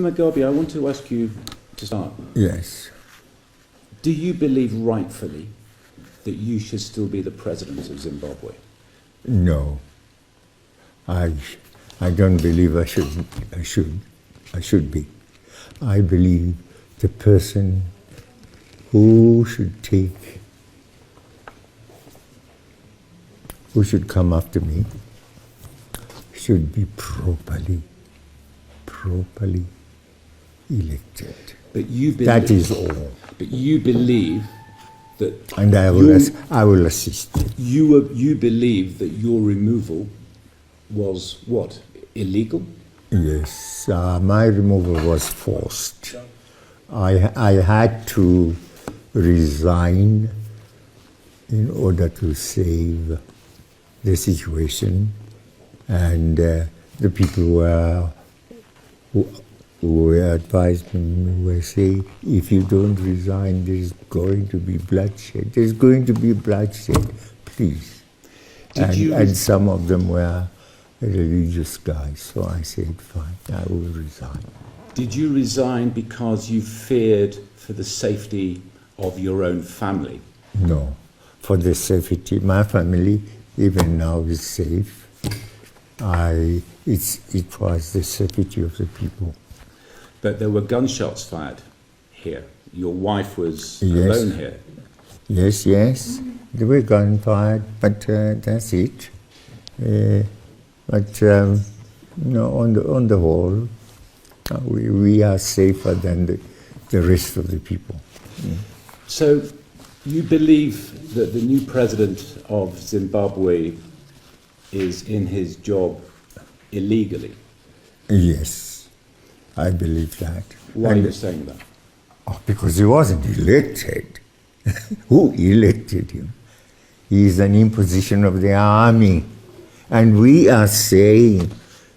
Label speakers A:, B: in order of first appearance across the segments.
A: Mugabe, I want to ask you to start.
B: Yes.
A: Do you believe rightfully that you should still be the president of Zimbabwe?
B: No. I don't believe I should be. I believe the person who should come after me should be properly elected.
A: But you believe,
B: that is all.
A: But you believe that...
B: And I will assist.
A: You believe that your removal was what? Illegal?
B: Yes, my removal was forced. I had to resign in order to save the situation, and the people who were advised me were saying, if you don't resign, there's going to be bloodshed. There's going to be bloodshed, please. And some of them were religious guys, so I said, fine, I will resign.
A: Did you resign because you feared for the safety of your own family?
B: No, for the safety. My family, even now, is safe. It was the safety of the people.
A: But there were gunshots fired here. Your wife was alone here.
B: Yes, there were guns fired, but that's it. No, on the whole, we are safer than the rest of the people. Mm.
A: So you believe that the new president of Zimbabwe is in his job illegally?
B: Yes, I believe that.
A: Why are you saying that?
B: Oh, because he wasn't elected. Who elected him? He is an imposition of the army. And we are saying,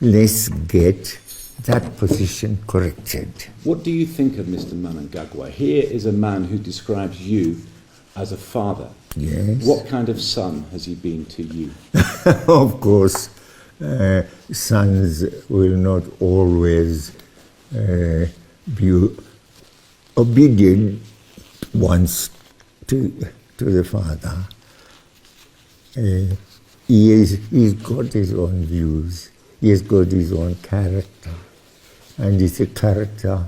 B: let's get that position corrected.
A: What do you think of Mr. Mnangagwa? Here is a man who describes you as a father.
B: Yes.
A: What kind of son has he been to you?
B: Of course, sons will not always be obedient once to the father. He's got his own views. He has got his own character. And it's a character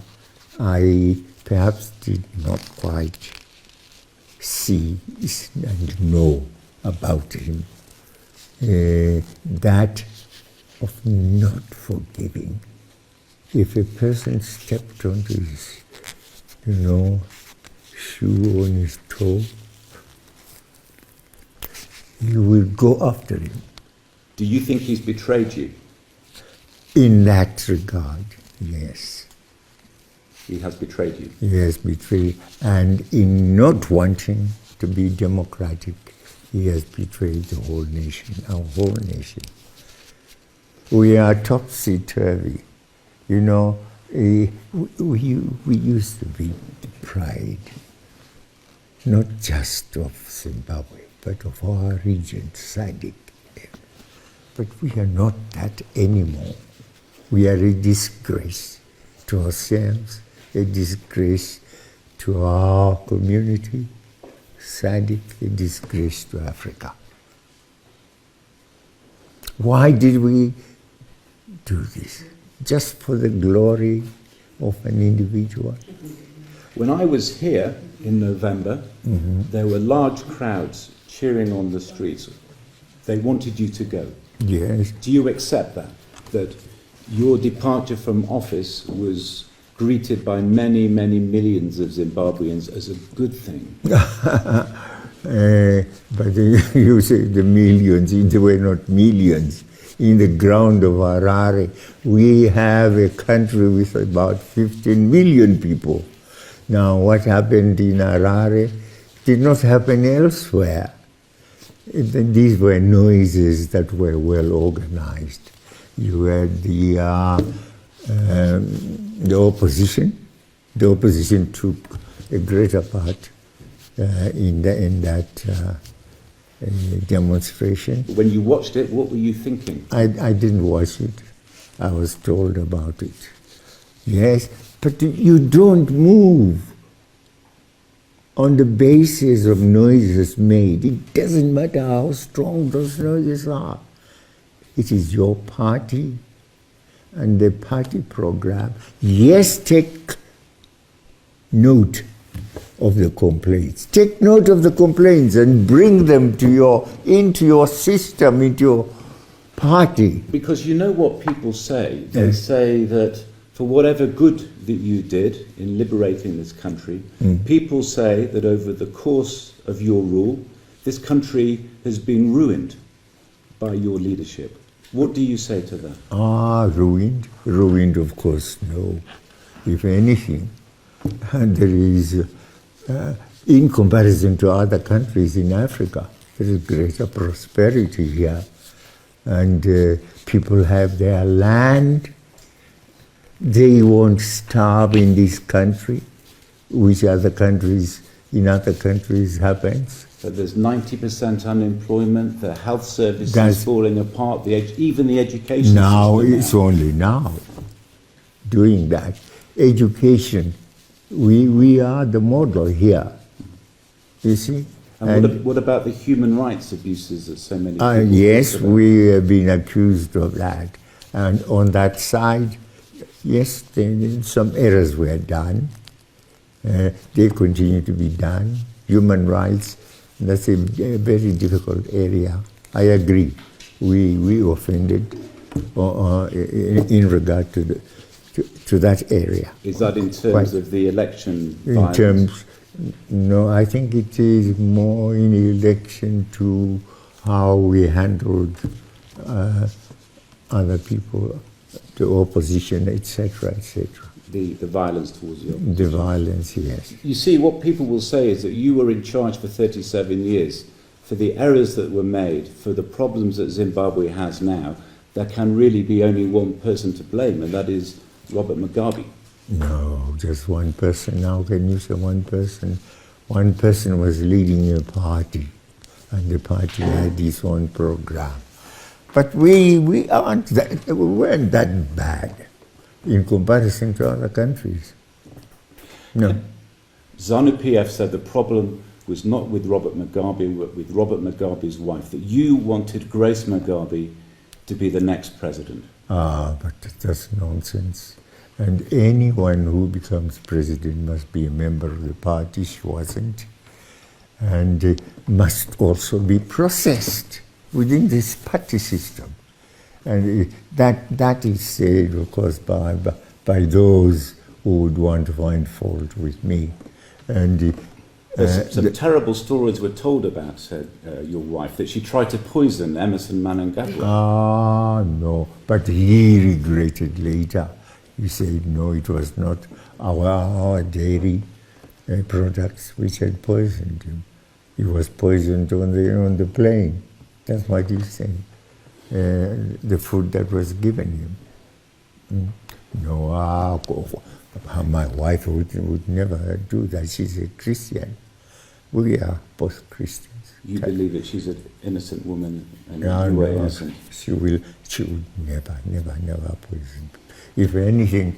B: I perhaps did not quite see and know about him. That of not forgiving. If a person stepped onto his, shoe on his toe, you will go after him.
A: Do you think he's betrayed you?
B: In that regard, yes.
A: He has betrayed you?
B: He has betrayed. And in not wanting to be democratic, he has betrayed the whole nation, our whole nation. We are topsy-turvy. We used to be the pride, not just of Zimbabwe, but of our region, SADC. But we are not that anymore. We are a disgrace to ourselves, a disgrace to our community, SADC, a disgrace to Africa. Why did we do this? Just for the glory of an individual?
A: When I was here in November, there were large crowds cheering on the streets. They wanted you to go.
B: Yes.
A: Do you accept that your departure from office was greeted by many, many millions of Zimbabweans as a good thing?
B: But you say the millions, they were not millions. In the ground of Harare, we have a country with about 15 million people. Now, what happened in Harare did not happen elsewhere. These were noises that were well organized. You had the opposition. The opposition took a greater part in that demonstration.
A: When you watched it, what were you thinking?
B: I didn't watch it. I was told about it. Yes, but you don't move on the basis of noises made. It doesn't matter how strong those noises are. It is your party and the party program. Yes, take note of the complaints. Take note of the complaints and bring them into your system, into your party.
A: Because you know what people say? They
B: Yes.
A: say that for whatever good that you did in liberating this country, people say that over the course of your rule, this country has been ruined by your leadership. What do you say to that?
B: Ruined? Ruined, of course, no. If anything, there is, in comparison to other countries in Africa, there is greater prosperity here. And people have their land. They won't starve in this country, which in other countries happens.
A: That there's 90% unemployment, the health service
B: That's-
A: is falling apart, even the education
B: Now,
A: system.
B: it's only now doing that. Education, we are the model here, you see.
A: And what about the human rights abuses that so many people
B: Yes,
A: talk about?
B: we have been accused of that. And on that side, yes, some errors were done. They continue to be done. Human rights, that's a very difficult area. I agree. We offended in regard to that area.
A: Is that in terms
B: Right.
A: of the election
B: In
A: violence?
B: terms, no, I think it is more in relation to how we handled other people, the opposition, etc., etc.
A: The violence towards the opposition.
B: The violence, yes.
A: You see, what people will say is that you were in charge for 37 years. For the errors that were made, for the problems that Zimbabwe has now, there can really be only one person to blame, and that is Robert Mugabe.
B: No, just one person. How can you say one person? One person was leading a party, and the party had its own program. But we weren't that bad in comparison to other countries. No.
A: ZANU-PF said the problem was not with Robert Mugabe, but with Robert Mugabe's wife, that you wanted Grace Mugabe to be the next president.
B: But that's nonsense. And anyone who becomes president must be a member of the party. She wasn't. And must also be processed within this party system. And that is said, of course, by those who would want to find fault with me. And
A: Some terrible stories were told about your wife, that she tried to poison Emerson Mnangagwa.
B: No, but he regretted later. He said, no, it was not our dairy products which had poisoned him. He was poisoned on the plane. That's what he said. The food that was given him. No, my wife would never do that. She's a Christian. We are both Christians.
A: You believe that she's an innocent woman and
B: No,
A: you were
B: no,
A: innocent?
B: she would never poison. If anything,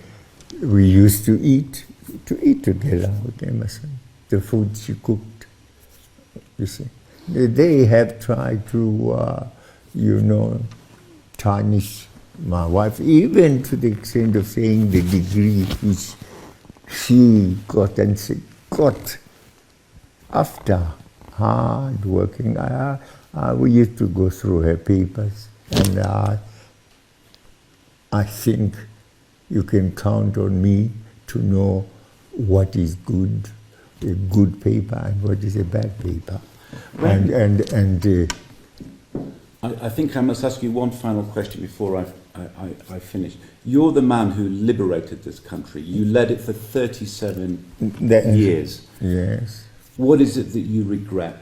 B: we used to eat together with Emerson, the food she cooked. You see, they have tried to, tarnish my wife, even to the extent of saying the degree which she got and she got after hard working. We used to go through her papers, and I think you can count on me to know what is good, a good paper, and what is a bad paper.
A: I think I must ask you one final question before I finish. You're the man who liberated this country. You led it for 37 years.
B: Yes.
A: What is it that you regret?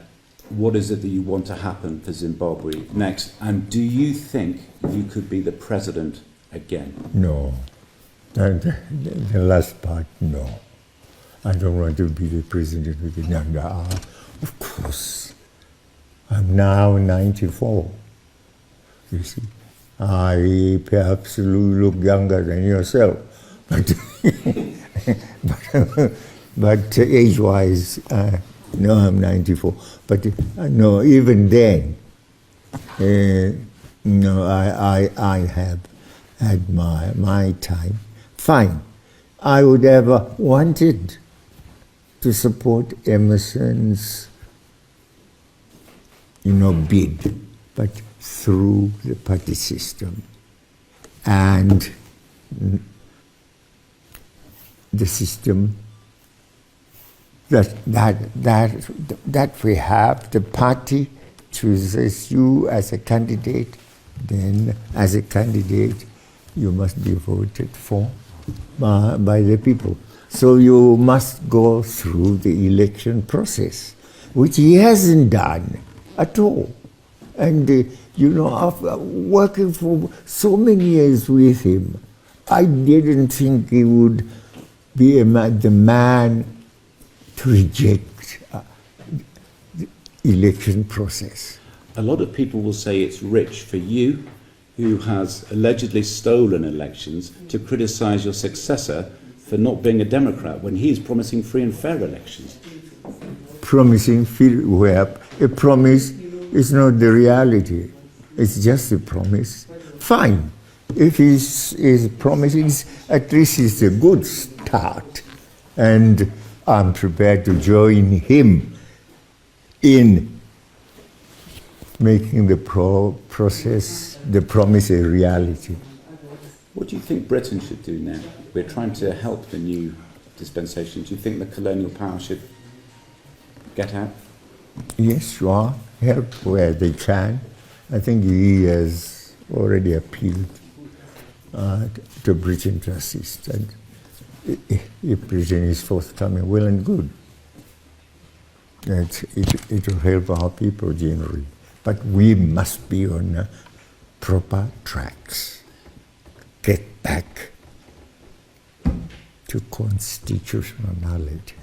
A: What is it that you want to happen for Zimbabwe next? And do you think you could be the president again?
B: No. And the last part, no. I don't want to be the president again. Of course. I'm now 94. You see, I perhaps look younger than yourself, But, but age-wise, no, I'm 94. But no, even then, no, I have had my time. Fine. I would have wanted to support Emerson's, bid, but through the party system. And the system that we have, the party chooses you as a candidate, then as a candidate you must be voted for by the people. So you must go through the election process, which he hasn't done at all. And after working for so many years with him, I didn't think he would be the man to reject the election process.
A: A lot of people will say it's rich for you, who has allegedly stolen elections, to criticise your successor for not being a Democrat when he is promising free and fair elections.
B: Promising a promise is not the reality. It's just a promise. Fine. If his promising, at least it's a good start. And I'm prepared to join him in making the process, the promise, a reality.
A: What do you think Britain should do now? We're trying to help the new dispensation. Do you think the colonial power should get out?
B: Yes, sure. Help where they can. I think he has already appealed to Britain to assist. And if Britain is forthcoming, well and good. It will help our people generally. But we must be on proper tracks. Get back to constitutional knowledge.